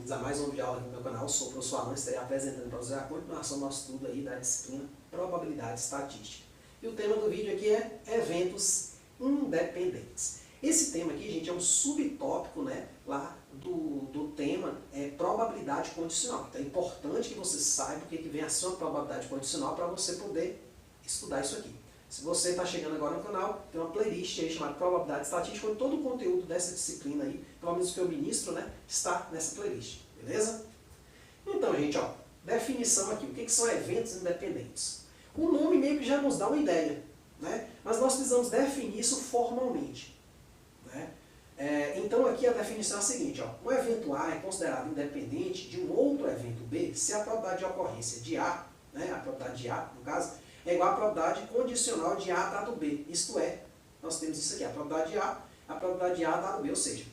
bem-vindos a mais um vídeo aula aqui no meu canal. Sou o professor Alan, estarei apresentando para vocês a continuação do nosso estudo aí da disciplina Probabilidade Estatística. E o tema do vídeo aqui é eventos independentes. Esse tema aqui, gente, é um subtópico, né, lá do tema probabilidade condicional. Então é importante que você saiba o que vem a ser uma probabilidade condicional para você poder estudar isso aqui. Se você está chegando agora no canal, tem uma playlist aí chamada Probabilidade Estatística, onde todo o conteúdo dessa disciplina aí, pelo menos que eu ministro, né, está nessa playlist, beleza? Então, gente, ó, definição aqui, o que são eventos independentes? O nome meio que já nos dá uma ideia, né? Mas nós precisamos definir isso formalmente, né? Então aqui a definição é a seguinte, ó, o evento A é considerado independente de um outro evento B se a probabilidade de ocorrência de A, né, a probabilidade de A, no caso, é igual à probabilidade condicional de A dado B. Isto é, nós temos isso aqui, a probabilidade de A dado B. Ou seja,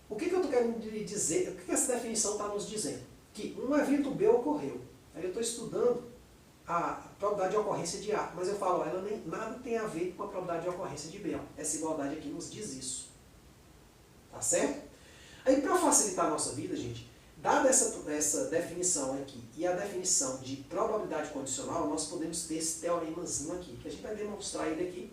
o que eu estou querendo dizer, o que essa definição está nos dizendo? Que um evento B ocorreu. Aí eu estou estudando a probabilidade de ocorrência de A, mas eu falo, ela nem nada tem a ver com a probabilidade de ocorrência de B. Ó. Essa igualdade aqui nos diz isso. Tá certo? Aí, para facilitar a nossa vida, gente, dada essa definição aqui e a definição de probabilidade condicional, nós podemos ter esse teoremazinho aqui, que a gente vai demonstrar ele aqui.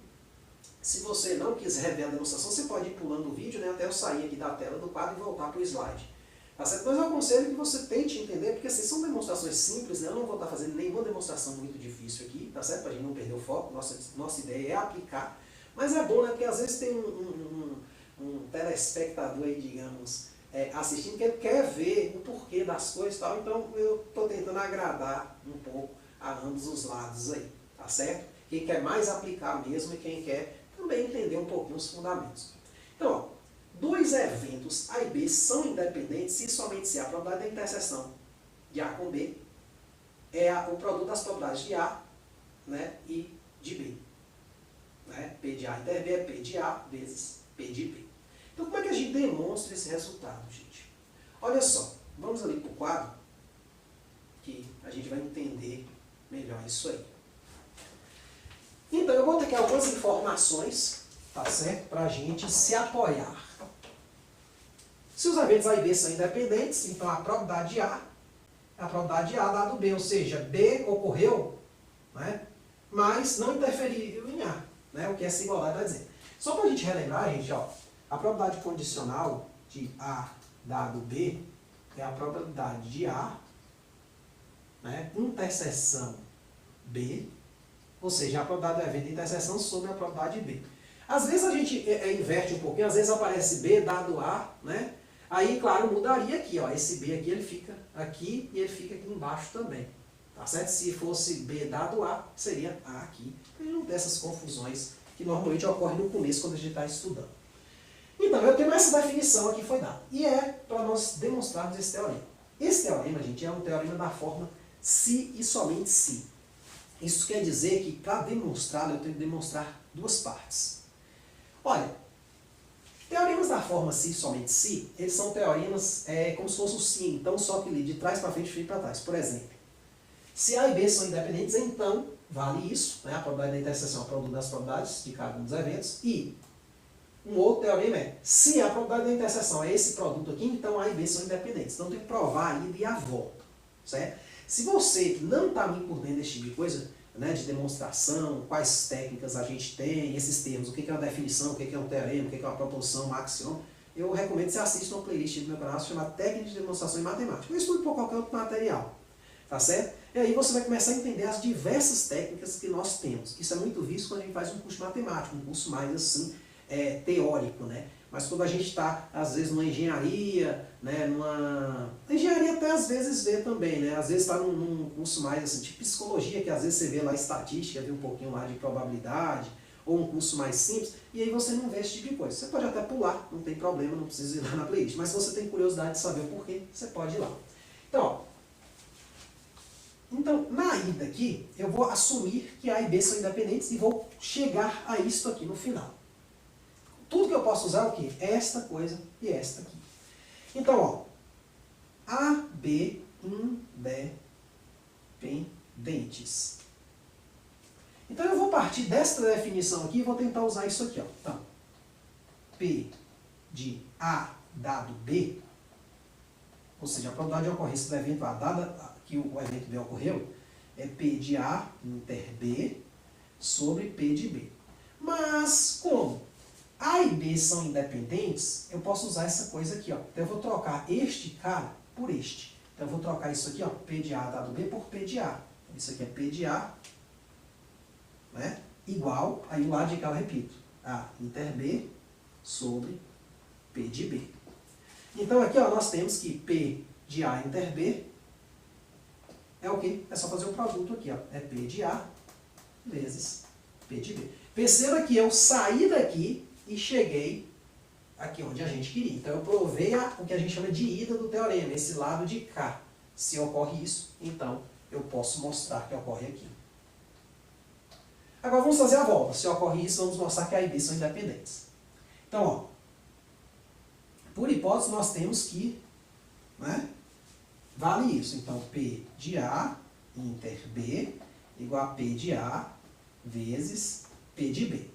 Se você não quiser ver a demonstração, você pode ir pulando o vídeo, né, até eu sair aqui da tela do quadro e voltar para o slide. Tá certo? Mas eu aconselho que você tente entender, porque assim, são demonstrações simples, né? Eu não vou estar fazendo nenhuma demonstração muito difícil aqui, tá certo? Para a gente não perder o foco, nossa ideia é aplicar. Mas é bom, né? Porque às vezes tem um telespectador aí, digamos, assistindo, que ele quer ver o porquê das coisas e tal, então eu estou tentando agradar um pouco a ambos os lados aí, tá certo? Quem quer mais aplicar mesmo e quem quer também entender um pouquinho os fundamentos. Então, ó, dois eventos A e B são independentes se somente se a probabilidade da interseção de A com B é o produto das probabilidades de A, né, e de B. Né? P de A inter B é P de A vezes P de B. Então, como é que a gente demonstra esse resultado, gente? Olha só, vamos ali para o quadro, que a gente vai entender melhor isso aí. Então, eu vou ter aqui algumas informações, tá certo? Para a gente se apoiar. Se os eventos A e B são independentes, então a probabilidade de A é a probabilidade de A dado B, ou seja, B ocorreu, né, mas não interferiu em A, né, o que essa igualdade vai dizer. Só para a gente relembrar, gente, ó, a probabilidade condicional de A dado B é a probabilidade de A, né, interseção B, ou seja, a probabilidade do evento de interseção sobre a probabilidade de B. Às vezes a gente inverte um pouquinho, às vezes aparece B dado A, né? Aí, claro, mudaria aqui, ó, esse B aqui, ele fica aqui e ele fica aqui embaixo também, tá certo? Se fosse B dado A, seria A aqui, para não ter essas confusões que normalmente ocorrem no começo quando a gente está estudando. Então, eu tenho essa definição aqui foi dada. E é para nós demonstrarmos esse teorema. Esse teorema, gente, é um teorema da forma se e somente se. Isso quer dizer que, para demonstrá-lo, eu tenho que demonstrar duas partes. Olha, teoremas da forma se e somente se, eles são teoremas como se fosse o se, então, só que de trás para frente, de frente para trás. Por exemplo, se A e B são independentes, então, vale isso, né? A probabilidade da interseção é o produto das probabilidades de cada um dos eventos. E um outro teorema é, se a probabilidade da interseção é esse produto aqui, então A e B são independentes. Então tem que provar a ida e a volta, certo? Se você não está muito por dentro desse tipo de coisa, né, de demonstração, quais técnicas a gente tem, esses termos, o que é uma definição, o que é um teorema, o que é uma proposição, um axioma, eu recomendo que você assista uma playlist do meu canal chamada Técnica de Demonstração em Matemática. Eu estudo por qualquer outro material, tá certo? E aí você vai começar a entender as diversas técnicas que nós temos. Isso é muito visto quando a gente faz um curso de matemática, um curso mais assim, teórico, né? Mas quando a gente está, às vezes, numa engenharia, né, a engenharia até às vezes vê também, né? Às vezes está num curso mais assim, de psicologia, que às vezes você vê lá estatística, vê um pouquinho lá de probabilidade, ou um curso mais simples, e aí você não vê esse tipo de coisa. Você pode até pular, não tem problema, não precisa ir lá na playlist. Mas se você tem curiosidade de saber o porquê, você pode ir lá. Então, na ida aqui, eu vou assumir que A e B são independentes e vou chegar a isto aqui no final. Tudo que eu posso usar é o quê? Esta coisa e esta aqui. Então, ó, A, B, independentes. Então, eu vou partir desta definição aqui e vou tentar usar isso aqui, ó. Então, P de A dado B ou seja, a probabilidade de ocorrência do evento A, dada que o evento B ocorreu, é P de A inter B sobre P de B. Mas, como A e B são independentes, eu posso usar essa coisa aqui, ó. Então eu vou trocar este cara por este. Então eu vou trocar isso aqui, ó, P de A dado B por P de A. Isso aqui é P de A, né, igual, aí o lado de cá eu repito, A inter B sobre P de B. Então aqui, ó, nós temos que P de A inter B é o quê? É só fazer o produto aqui, ó. É P de A vezes P de B. Perceba que eu saí daqui e cheguei aqui onde a gente queria. Então eu provei o que a gente chama de ida do teorema, esse lado de cá. Se ocorre isso, então eu posso mostrar que ocorre aqui. Agora vamos fazer a volta. Se ocorre isso, vamos mostrar que A e B são independentes. Então, ó, por hipótese, nós temos que, né, vale isso. Então, P de A inter B igual a P de A vezes P de B.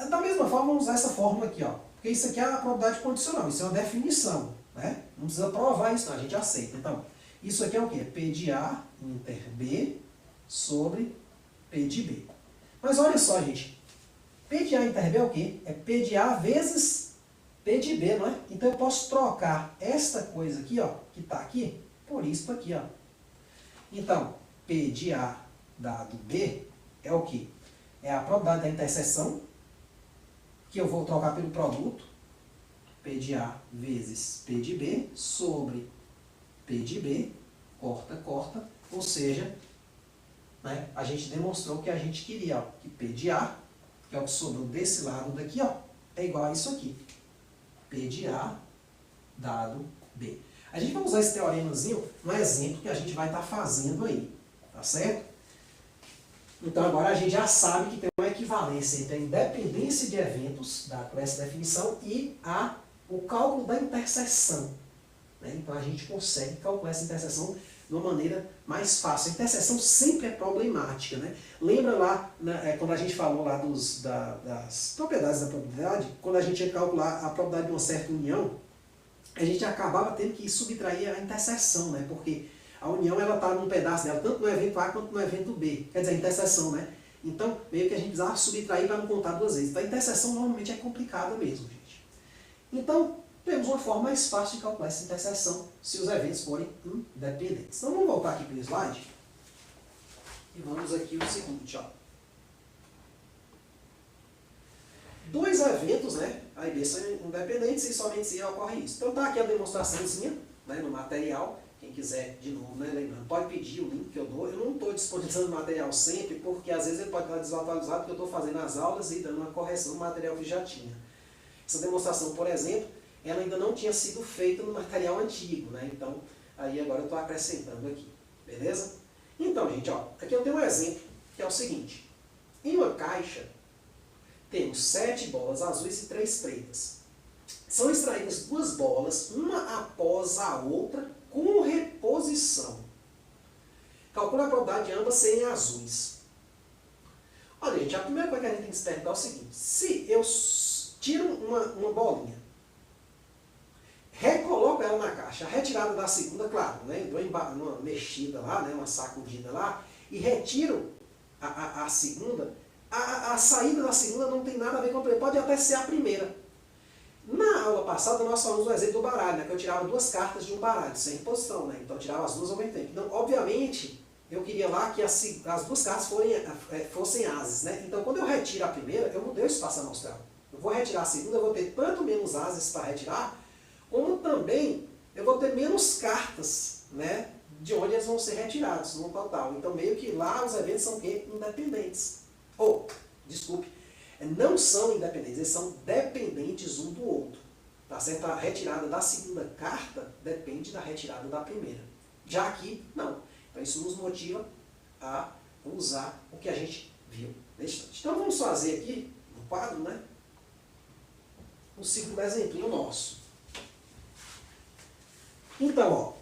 Da mesma forma, vamos usar essa fórmula aqui, ó, porque isso aqui é a probabilidade condicional, isso é uma definição, né? Não precisa provar isso, não, a gente aceita. Então, isso aqui é o quê? P de A inter B sobre P de B. Mas olha só, gente, P de A inter B é o quê? É P de A vezes P de B, não é? Então eu posso trocar esta coisa aqui, ó, que está aqui, por isso aqui, ó. Então, P de A dado B é o quê? É a probabilidade da interseção, que eu vou trocar pelo produto, P de A vezes P de B, sobre P de B, corta, corta, ou seja, né, a gente demonstrou o que a gente queria, ó, que P de A, que é o que sobrou desse lado daqui, ó, é igual a isso aqui, P de A dado B. A gente vai usar esse teoremazinho no exemplo que a gente vai estar fazendo aí, tá certo? Então agora a gente já sabe que tem uma equivalência entre a independência de eventos, por essa definição, e o cálculo da interseção. Né? Então a gente consegue calcular essa interseção de uma maneira mais fácil. A interseção sempre é problemática. Né? Lembra lá, quando a gente falou lá das propriedades da probabilidade, quando a gente ia calcular a probabilidade de uma certa união, a gente acabava tendo que subtrair a interseção, né? Porque a união ela está num pedaço dela, tanto no evento A quanto no evento B. Quer dizer, a interseção, né? Então, meio que a gente precisava subtrair para não contar duas vezes. Então, a interseção normalmente é complicada mesmo, gente. Então, temos uma forma mais fácil de calcular essa interseção se os eventos forem independentes. Então, vamos voltar aqui para o slide. E vamos aqui o seguinte, ó. Dois eventos, né? A e B são independentes e somente se ocorre isso. Então, está aqui a demonstraçãozinha, né, no material. Quem quiser, de novo, né, lembrando, pode pedir o link que eu dou. Eu não estou disponibilizando material sempre, porque às vezes ele pode estar desatualizado, porque eu estou fazendo as aulas e dando uma correção no material que já tinha. Essa demonstração, por exemplo, ela ainda não tinha sido feita no material antigo, né? Então, aí agora eu estou acrescentando aqui, beleza? Então, gente, ó, aqui eu tenho um exemplo, que é o seguinte. Em uma caixa, temos 7 bolas azuis e 3 pretas. São extraídas 2 bolas, uma após a outra, com reposição. Calcula a probabilidade de ambas serem azuis. Olha, gente, a primeira coisa que a gente tem que se perguntar é o seguinte. Se eu tiro uma bolinha, recoloco ela na caixa, a retirada da segunda, claro, né, dou uma mexida lá, né, uma sacudida lá, e retiro a segunda, a saída da segunda não tem nada a ver com a primeira, pode até ser a primeira. Na aula passada nós falamos do exemplo do baralho, né, que eu tirava 2 cartas de um baralho, sem reposição, né, então eu tirava as 2 ao mesmo tempo. Então, obviamente, eu queria lá que as 2 cartas fossem ases, né, então quando eu retiro a primeira, eu mudei o espaço amostral. Eu vou retirar a segunda, eu vou ter tanto menos ases para retirar, como também eu vou ter menos cartas, né, de onde eles vão ser retirados no total. Então, meio que lá os eventos são independentes. Desculpe, não são independentes, eles são dependentes um do outro. Tá certo? A retirada da segunda carta depende da retirada da primeira. Já aqui, não. Então, isso nos motiva a usar o que a gente viu nesse instante. Então, vamos fazer aqui, no quadro, né, um segundo exemplinho nosso. Então, ó,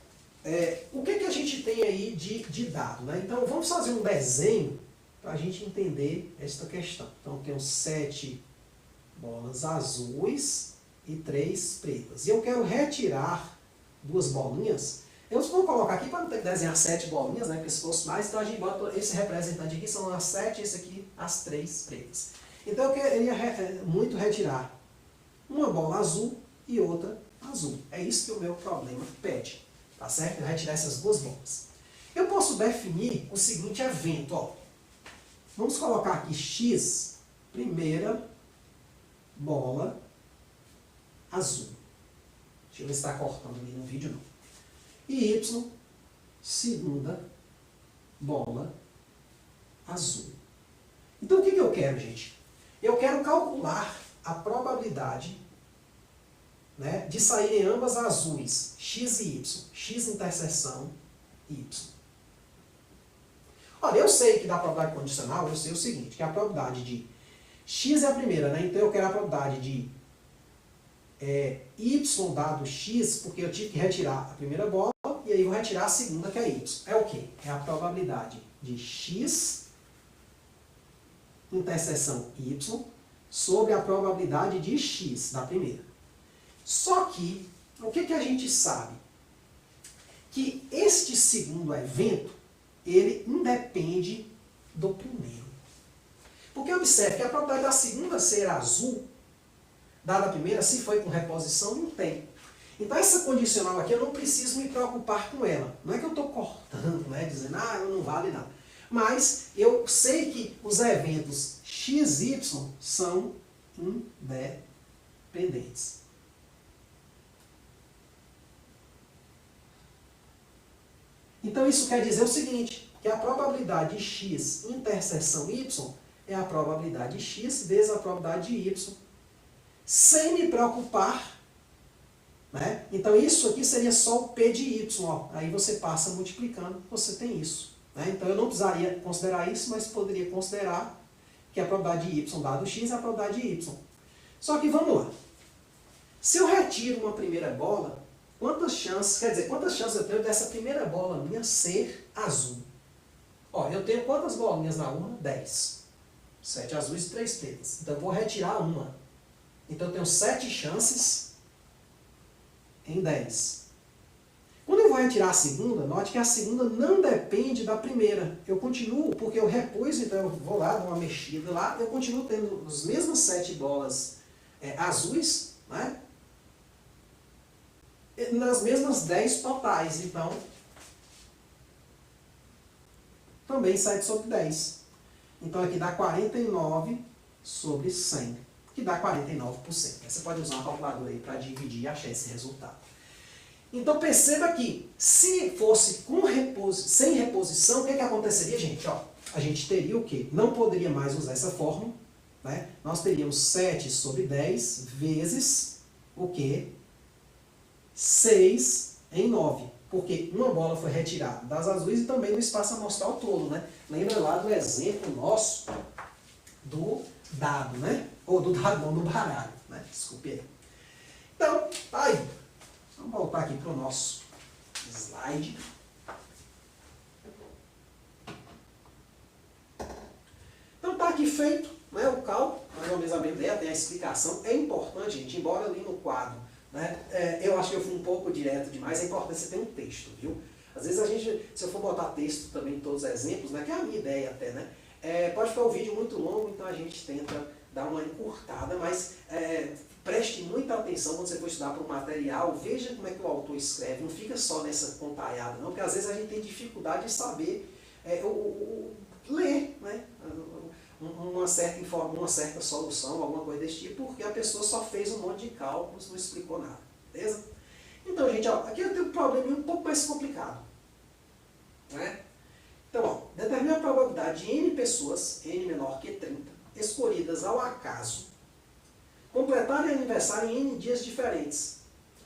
o que a gente tem aí de dado? Né? Então, vamos fazer um desenho para a gente entender esta questão. Então, eu tenho 7 bolas azuis e 3 pretas. E eu quero retirar duas bolinhas, eu vou colocar aqui para não ter que desenhar 7 bolinhas, né? Porque se fosse mais, então a gente bota esse representante aqui, são as 7, esse aqui as 3 pretas. Então eu queria muito retirar uma bola azul e outra azul. É isso que o meu problema pede, tá certo? Eu retirar essas duas bolas. Eu posso definir o seguinte evento, ó. Vamos colocar aqui X, primeira bola azul. Deixa eu ver se está cortando ali no vídeo, não. E Y, segunda bola azul. Então o que eu quero, gente? Eu quero calcular a probabilidade, né, de saírem ambas azuis, X e Y. X interseção Y. Olha, eu sei que da probabilidade condicional, eu sei o seguinte, que a probabilidade de X é a primeira, né? Então eu quero a probabilidade de Y dado X, porque eu tive que retirar a primeira bola, e aí vou retirar a segunda, que é Y. É o quê? É a probabilidade de X interseção Y sobre a probabilidade de X da primeira. Só que, o que a gente sabe? Que este segundo evento, ele independe do primeiro. Porque observe que a probabilidade da segunda ser azul, dada a primeira, se foi com reposição, não tem. Então essa condicional aqui, eu não preciso me preocupar com ela. Não é que eu estou cortando, né, dizendo, não vale nada. Mas eu sei que os eventos x e y são independentes. Então isso quer dizer o seguinte, que a probabilidade de x interseção y é a probabilidade de x vezes a probabilidade de y, sem me preocupar, né? Então isso aqui seria só o p de y, ó. Aí você passa multiplicando, você tem isso. Né? Então eu não precisaria considerar isso, mas poderia considerar que a probabilidade de y dado x é a probabilidade de y. Só que vamos lá. Se eu retiro uma primeira bola, quantas chances eu tenho dessa primeira bola minha ser azul? Ó, eu tenho quantas bolinhas na urna? 10. 7 azuis e 3 pretas. Então eu vou retirar uma. Então eu tenho 7 chances em 10. Quando eu vou retirar a segunda, note que a segunda não depende da primeira. Eu continuo, porque eu repus, então eu vou lá, dou uma mexida lá, eu continuo tendo as mesmas 7 bolas azuis, né? Nas mesmas 10 totais. Então, também 7 sobre 10. Então aqui dá 49 sobre 100, que dá 49%. Você pode usar uma calculadora aí para dividir e achar esse resultado. Então perceba que, se fosse sem reposição, o que aconteceria, gente? Ó, a gente teria o quê? Não poderia mais usar essa fórmula, né? Nós teríamos 7 sobre 10 vezes o quê? 6 em 9. Porque uma bola foi retirada das azuis e também do espaço amostral todo, né? Lembra lá do exemplo nosso do dado, né? Ou do dado não, do baralho, né? Desculpe aí. Então, tá aí. Vamos voltar aqui para o nosso slide. Então tá aqui feito, né, o cálculo, mais ou menos a mesma ideia, tem a explicação. É importante, gente, embora ali no quadro, né, eu acho que eu fui um pouco direto demais, é importante você ter um texto, viu? Às vezes a gente, se eu for botar texto também em todos os exemplos, né, que é a minha ideia até, né, pode ficar o vídeo muito longo, então a gente tenta dar uma encurtada, mas preste muita atenção quando você for estudar para o material, veja como é que o autor escreve, não fica só nessa contaiada não, porque às vezes a gente tem dificuldade de saber ler, né, uma certa solução, alguma coisa desse tipo, porque a pessoa só fez um monte de cálculos, não explicou nada, beleza? Então, gente, ó, aqui eu tenho um problema um pouco mais complicado, né? Então, ó, determina a probabilidade de N pessoas, N menor que 30, escolhidas ao acaso, completarem aniversário em N dias diferentes.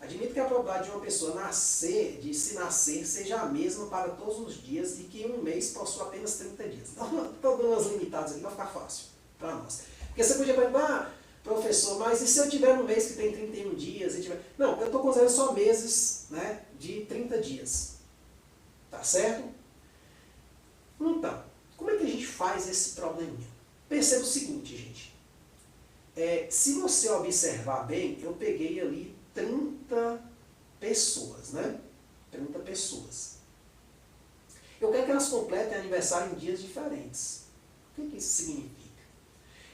Admito que a probabilidade de uma pessoa se nascer, seja a mesma para todos os dias e que em um mês possua apenas 30 dias. Então, estou dando umas limitadas aqui para ficar fácil para nós. Porque você podia perguntar, professor, mas e se eu tiver um mês que tem 31 dias? Não, eu estou considerando só meses, né, de 30 dias. Tá certo? Então, como é que a gente faz esse probleminha? Perceba o seguinte, gente. Se você observar bem, eu peguei ali 30 pessoas, né? Pergunta pessoas. Eu quero que elas completem aniversário em dias diferentes. O que isso significa?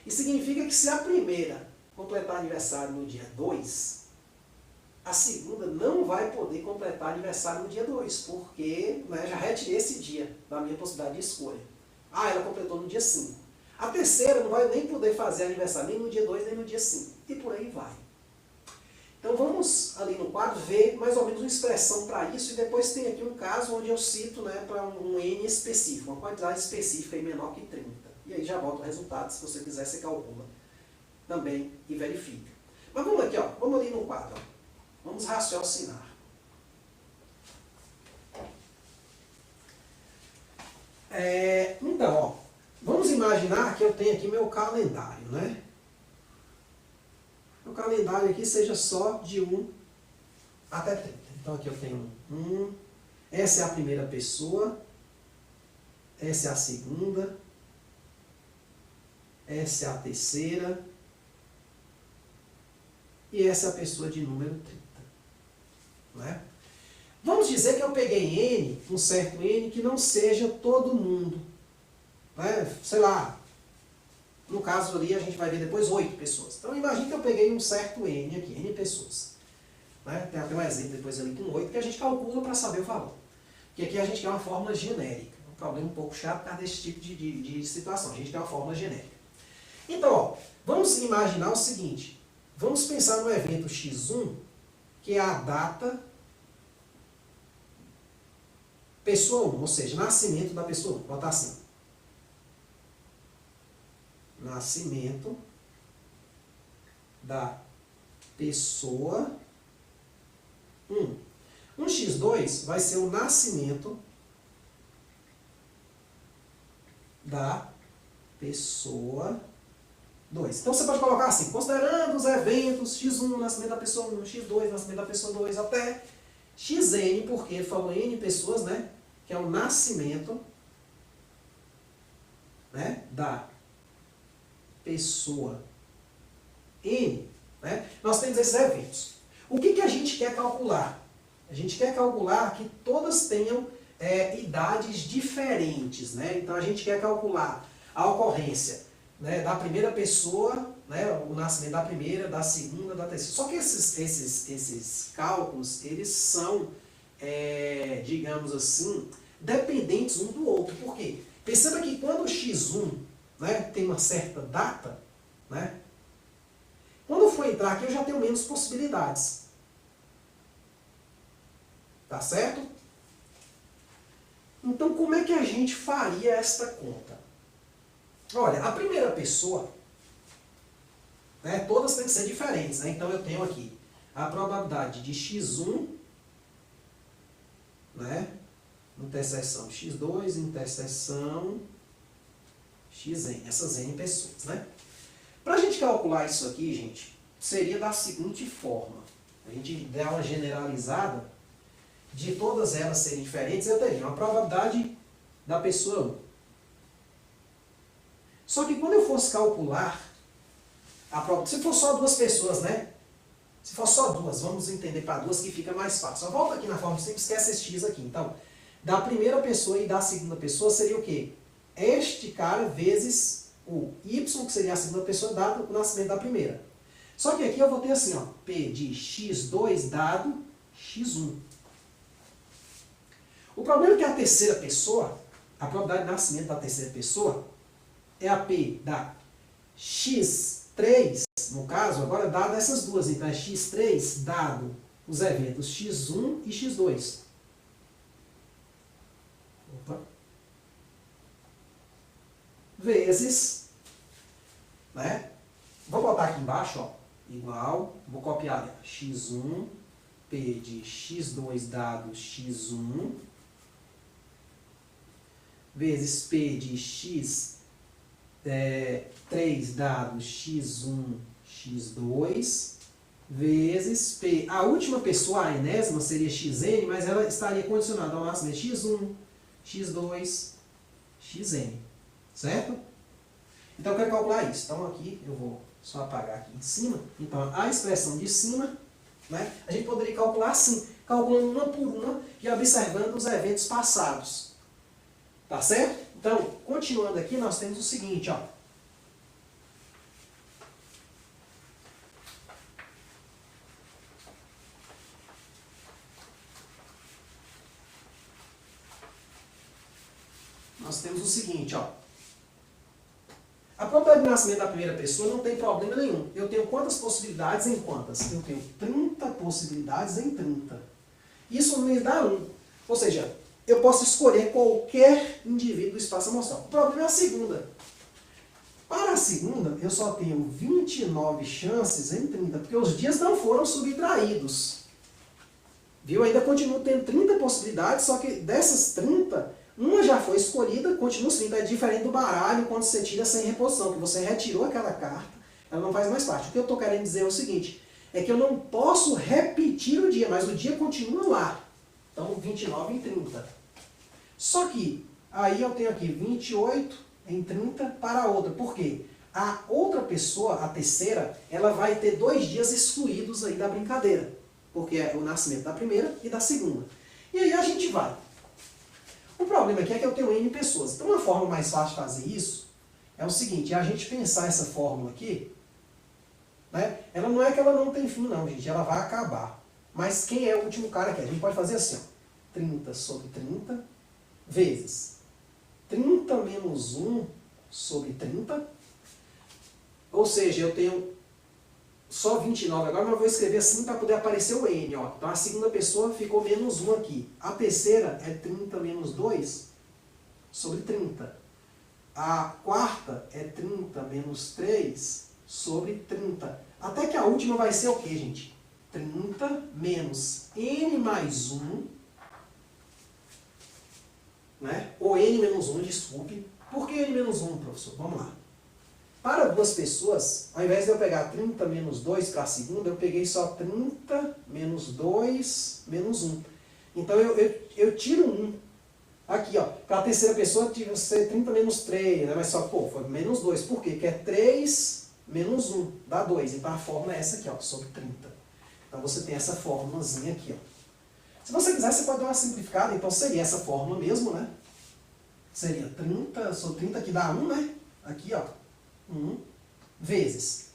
Isso significa que se a primeira completar aniversário no dia 2, a segunda não vai poder completar aniversário no dia 2, porque né, já retirei esse dia da minha possibilidade de escolha. Ah, ela completou no dia 5. A terceira não vai nem poder fazer aniversário nem no dia 2, nem no dia 5. E por aí vai. Então vamos ali no quadro ver mais ou menos uma expressão para isso, e depois tem aqui um caso onde eu cito né, para um N específico, uma quantidade específica e menor que 30. E aí já volta o resultado, se você quiser você calcula também e verifica. Mas vamos aqui, ó, vamos ali no quadro. Ó. Vamos raciocinar. Então, ó, vamos imaginar que eu tenho aqui meu calendário, né? O calendário aqui seja só de 1 até 30. Então aqui eu tenho 1, essa é a primeira pessoa, essa é a segunda, essa é a terceira, e essa é a pessoa de número 30. Né? Vamos dizer que eu peguei N, um certo N, que não seja todo mundo. Né? Sei lá, no caso ali a gente vai ver depois 8 pessoas. Então imagine que eu peguei um certo N aqui, N pessoas. Né? Tem até um exemplo depois ali com 8 que a gente calcula para saber o valor. Porque aqui a gente quer uma fórmula genérica. Um problema um pouco chato por causa desse tipo de situação. A gente quer uma fórmula genérica. Então, ó, vamos imaginar o seguinte. Vamos pensar no evento X1, que é a data pessoa 1, ou seja, nascimento da pessoa 1. Vou botar assim. Nascimento da pessoa 1. Um X2 vai ser o nascimento da pessoa 2. Então você pode colocar assim, considerando os eventos X1, nascimento da pessoa 1, X2, nascimento da pessoa 2, até Xn, porque ele falou N pessoas, né? Que é o nascimento né, da pessoa N. Né? Nós temos esses eventos. O que a gente quer calcular? A gente quer calcular que todas tenham idades diferentes. Né? Então a gente quer calcular a ocorrência né, da primeira pessoa, né, o nascimento da primeira, da segunda, da terceira. Só que esses cálculos, eles são, digamos assim, dependentes um do outro. Por quê? Perceba que quando o X1 né, tem uma certa data, né, quando eu for entrar aqui eu já tenho menos possibilidades. Tá certo? Então como é que a gente faria esta conta? Olha, a primeira pessoa, né, todas têm que ser diferentes. Né? Então eu tenho aqui a probabilidade de X1, né, interseção X2, interseção Xn, essas N pessoas. Né? Para a gente calcular isso aqui, gente, seria da seguinte forma. A gente der uma generalizada de todas elas serem diferentes, eu teria uma probabilidade da pessoa 1. Só que quando eu fosse calcular a probabilidade, se for só duas pessoas, né? Se for só duas, vamos entender para duas que fica mais fácil. Só volta aqui na forma simples, esquece esse x aqui. Então, da primeira pessoa e da segunda pessoa seria o quê? Este cara vezes o y, que seria a segunda pessoa, dado o nascimento da primeira. Só que aqui eu vou ter assim, ó, P de x2 dado x1. O problema é que a terceira pessoa, a probabilidade de nascimento da terceira pessoa, é a P da x3, no caso, agora dado essas duas. Então é x3 dado os eventos x1 e x2. Opa. Vezes, né? Vou botar aqui embaixo, ó, igual, vou copiar ali, x1, P de x2 dado x1, vezes P de x3 dado x1, x2, vezes P. A última pessoa, a enésima, seria xn, mas ela estaria condicionada ao nascimento x1, x2, xn. Certo? Então eu quero calcular isso. Então aqui eu vou só apagar aqui em cima. Então a expressão de cima, né, a gente poderia calcular assim. calculando uma por uma e observando os eventos passados. Tá certo? Então, continuando aqui, nós temos o seguinte, ó. Nós temos o seguinte, ó. A probabilidade de nascimento da primeira pessoa não tem problema nenhum. Eu tenho quantas possibilidades em quantas? Eu tenho 30 possibilidades em 30. Isso me dá 1. Ou seja, eu posso escolher qualquer indivíduo do espaço amostral. O problema é a segunda. Para a segunda, eu só tenho 29 chances em 30, porque os dias não foram subtraídos. Viu? Ainda continuo tendo 30 possibilidades, só que dessas 30, uma já foi escolhida, continua sendo. É diferente do baralho quando você tira sem reposição, que você retirou aquela carta, ela não faz mais parte. O que eu estou querendo dizer é o seguinte, é que eu não posso repetir o dia, mas o dia continua lá. Então, 29 em 30. Só que, aí eu tenho aqui 28 em 30 para a outra. Por quê? A outra pessoa, a terceira, ela vai ter 2 dias excluídos aí da brincadeira. Porque é o nascimento da primeira e da segunda. E aí a gente vai. O problema aqui é que eu tenho N pessoas. Então, uma forma mais fácil de fazer isso é o seguinte, é a gente pensar essa fórmula aqui, né? Ela não é que ela não tem fim, não, gente. Ela vai acabar. Mas quem é o último cara aqui? A gente pode fazer assim, ó. 30 sobre 30 vezes 30 menos 1 sobre 30. Ou seja, eu tenho só 29 agora, mas eu vou escrever assim para poder aparecer o N. Ó. Então a segunda pessoa ficou menos 1 aqui. A terceira é 30 menos 2 sobre 30. A quarta é 30 menos 3 sobre 30. Até que a última vai ser o quê, gente? 30 menos N mais 1, né? Ou N menos 1, desculpe. Por que N menos 1, professor? Vamos lá. Para 2 pessoas, ao invés de eu pegar 30 menos 2 para a segunda, eu peguei só 30 menos 2 menos 1. Então eu tiro 1. Aqui, ó, para a terceira pessoa, tive ser 30 menos 3, né? Mas só, pô, foi menos 2. Por quê? Porque é 3 menos 1, dá 2. Então a fórmula é essa aqui, ó, sobre 30. Então você tem essa fórmulazinha aqui, ó. Se você quiser, você pode dar uma simplificada, então seria essa fórmula mesmo, né? Seria 30 sobre 30, que dá 1, né? Aqui, ó, 1 vezes.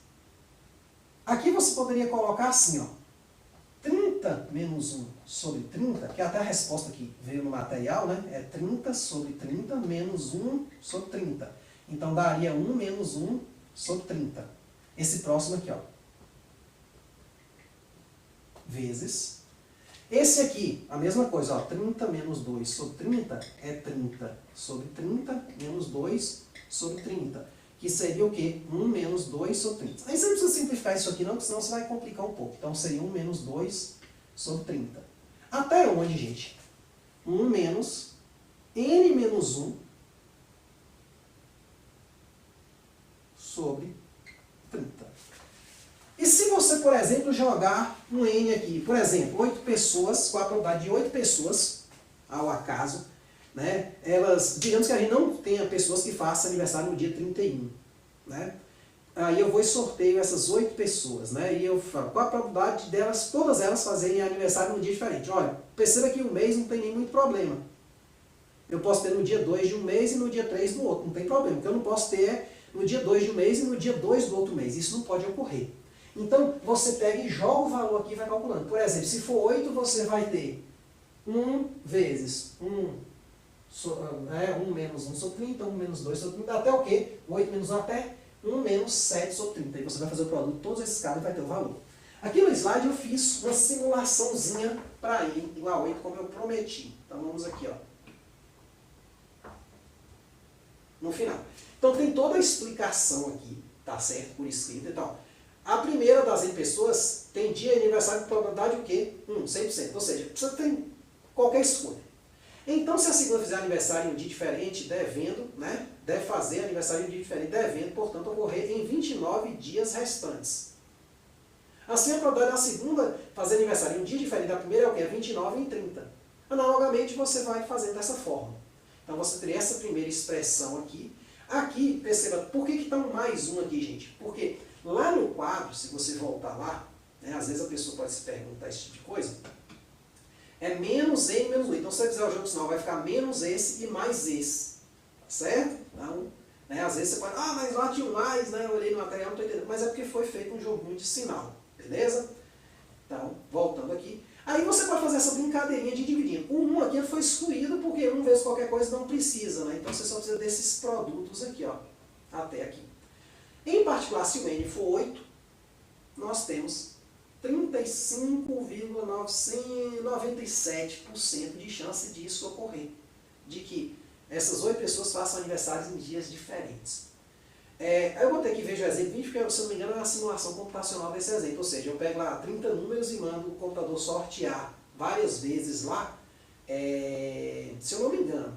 Aqui você poderia colocar assim, ó, 30 menos 1 sobre 30, que é até a resposta que veio no material, né? É 30 sobre 30 menos 1 sobre 30. Então daria 1 menos 1 sobre 30. Esse próximo aqui, ó. Vezes. Esse aqui, a mesma coisa, ó, 30 menos 2 sobre 30 é 30 sobre 30 menos 2 sobre 30. Que seria o quê? 1 menos 2 sobre 30. Aí você não precisa simplificar isso aqui não, porque senão você vai complicar um pouco. Então seria 1 menos 2 sobre 30. Até onde, gente? 1 menos N menos 1 sobre 30. E se você, por exemplo, jogar um N aqui, por exemplo, 8 pessoas, com a probabilidade de 8 pessoas, ao acaso, né? Elas, digamos que a gente não tenha pessoas que façam aniversário no dia 31, né? Aí eu vou e sorteio essas 8 pessoas, né? E eu falo, qual a probabilidade delas, todas elas fazerem aniversário num dia diferente? Olha, perceba que um mês não tem nem muito problema. Eu posso ter no dia 2 de um mês e no dia 3 do outro, não tem problema. O que eu não posso ter é no dia 2 de um mês e no dia 2 do outro mês. Isso não pode ocorrer. Então, você pega e joga o valor aqui e vai calculando. Por exemplo, se for 8, você vai ter 1 vezes 1 menos 1 sobre 30, 1 menos 2 sobre 30, até o quê? 8 menos 1 até 1 menos 7 sobre 30. Aí você vai fazer o produto de todos esses caras e vai ter o valor. Aqui no slide eu fiz uma simulaçãozinha para ir igual a 8, como eu prometi. Então vamos aqui, ó, no final. Então tem toda a explicação aqui, tá certo? Por escrito e tal. A primeira das N pessoas tem dia de aniversário com probabilidade o quê? 100%. Ou seja, você tem qualquer escolha. Então, se a segunda fizer aniversário em um dia diferente, devendo, né? Deve fazer aniversário em um dia diferente, devendo, portanto, ocorrer em 29 dias restantes. Assim, a probabilidade da segunda fazer aniversário em um dia diferente da primeira é o quê? É 29 em 30. Analogamente, você vai fazendo dessa forma. Então, você teria essa primeira expressão aqui. Aqui, perceba, por que está um mais um aqui, gente? Porque lá no quadro, se você voltar lá, né, às vezes a pessoa pode se perguntar esse tipo de coisa, é menos n menos 1. Então, se você fizer o jogo sinal, vai ficar menos esse e mais esse. Tá certo? Então, né, às vezes você pode, mas lá tinha um mais, né? Eu olhei no material, não estou entendendo. Mas é porque foi feito um joguinho de sinal. Beleza? Então, voltando aqui. Aí você pode fazer essa brincadeirinha de dividir. O 1 aqui foi excluído porque 1 vezes qualquer coisa não precisa, né? Então você só precisa desses produtos aqui, ó, até aqui. Em particular, se o n for 8, nós temos 35,97% de chance disso ocorrer. De que essas 8 pessoas façam aniversários em dias diferentes. Eu vou ter que ver o exemplo 20, porque, se eu não me engano, é uma simulação computacional desse exemplo. Ou seja, eu pego lá 30 números e mando o computador sortear várias vezes lá, se eu não me engano,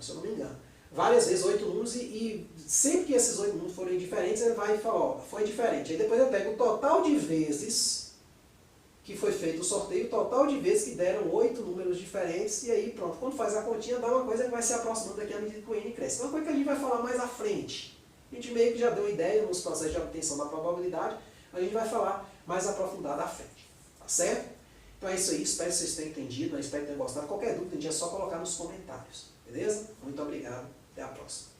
várias vezes 8 números, e sempre que esses 8 números forem diferentes, ele vai falar, ó, foi diferente. Aí depois eu pego o total de vezes que foi feito o sorteio, o total de vezes que deram 8 números diferentes, e aí pronto, quando faz a continha, dá uma coisa que vai se aproximando daqui à medida que o n cresce. Uma coisa que a gente vai falar mais à frente. A gente meio que já deu ideia nos processos de obtenção da probabilidade, a gente vai falar mais aprofundado à frente. Tá certo? Então é isso aí, espero que vocês tenham entendido, espero que tenham gostado. Qualquer dúvida, é só colocar nos comentários. Beleza? Muito obrigado, até a próxima.